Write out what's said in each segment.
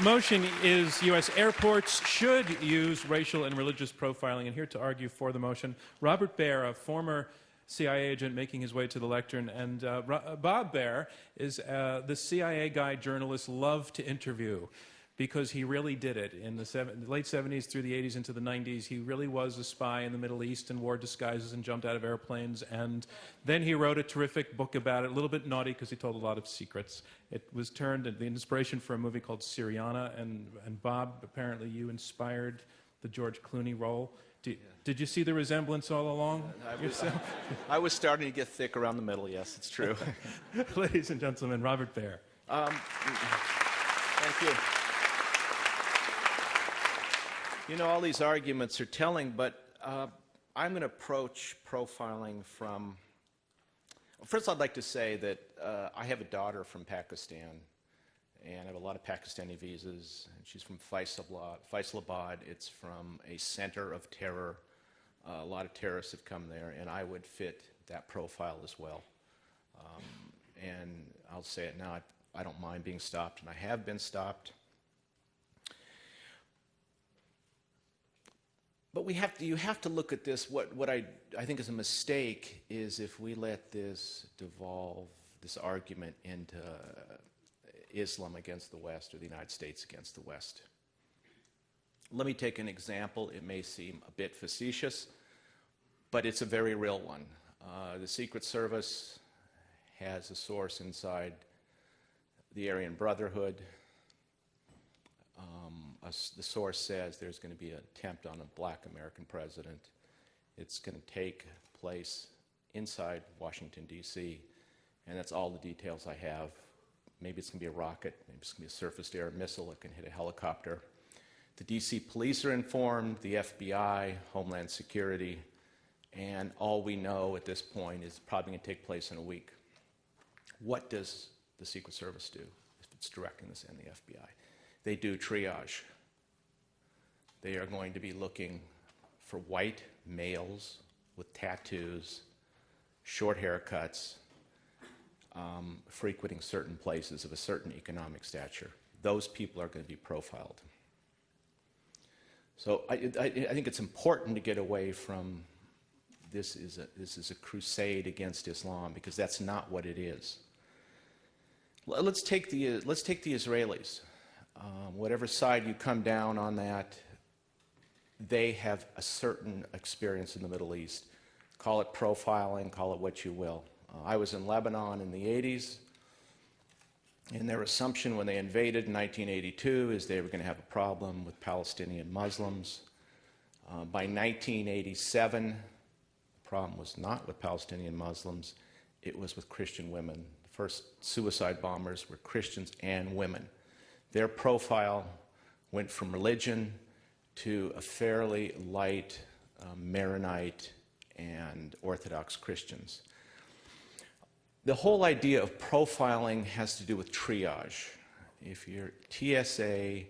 Motion is U.S. airports should use racial and religious profiling. And here to argue for the motion, Robert Baer, a former CIA agent making his way to the lectern. And Bob Baer is the CIA guy journalists love to interview because he really did it. In the late 70s through the 80s into the 90s, he really was a spy in the Middle East and wore disguises and jumped out of airplanes. And then he wrote a terrific book about it, a little bit naughty because he told a lot of secrets. It was turned the inspiration for a movie called Syriana. And Bob, apparently you inspired the George Clooney role. Did you see the resemblance all along yourself? I was starting to get thick around the middle, yes, it's true. Ladies and gentlemen, Robert Baer. Thank you. You know, all these arguments are telling, but I'm going to approach profiling from... First, I'd like to say that I have a daughter from Pakistan, and I have a lot of Pakistani visas. And she's from Faisalabad. It's from a center of terror. A lot of terrorists have come there, and I would fit that profile as well. And I'll say it now, I don't mind being stopped, and I have been stopped. But you have to look at this. What I think is a mistake is if we let this devolve, this argument, into Islam against the West or the United States against the West. Let me take an example. It may seem a bit facetious, but it's a very real one. The Secret Service has a source inside the Aryan Brotherhood. The source says there's going to be an attempt on a black American president. It's going to take place inside Washington, D.C., and that's all the details I have. Maybe it's going to be a rocket, maybe it's going to be a surface-to-air missile that can hit a helicopter. The D.C. police are informed, the FBI, Homeland Security, and all we know at this point is probably going to take place in a week. What does the Secret Service do if it's directing this and the FBI? They do triage. They are going to be looking for white males with tattoos, short haircuts, frequenting certain places of a certain economic stature. Those people are going to be profiled. So I think it's important to get away from this is a crusade against Islam, because that's not what it is. Let's take the Israelis. Whatever side you come down on that, they have a certain experience in the Middle East. Call it profiling, call it what you will. I was in Lebanon in the 80s, and their assumption when they invaded in 1982 is they were going to have a problem with Palestinian Muslims. By 1987, the problem was not with Palestinian Muslims, it was with Christian women. The first suicide bombers were Christians and women. Their profile went from religion to a fairly light Maronite and Orthodox Christians. The whole idea of profiling has to do with triage. If you're TSA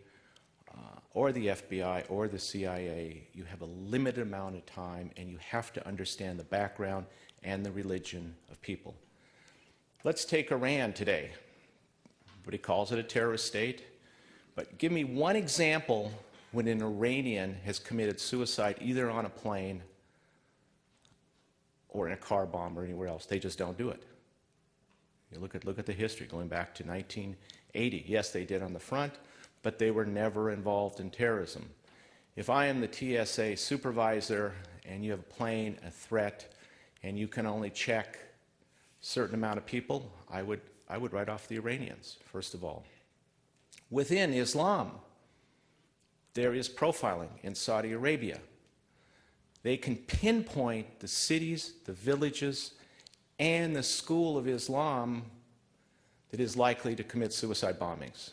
or the FBI or the CIA, you have a limited amount of time and you have to understand the background and the religion of people. Let's take Iran today. Everybody calls it a terrorist state, but give me one example when an Iranian has committed suicide either on a plane or in a car bomb or anywhere else. They just don't do it. You look at the history going back to 1980. Yes, they did on the front, but they were never involved in terrorism. If I am the TSA supervisor and you have a plane, a threat, and you can only check a certain amount of people, I would write off the Iranians, first of all. Within Islam, there is profiling in Saudi Arabia. They can pinpoint the cities, the villages, and the school of Islam that is likely to commit suicide bombings.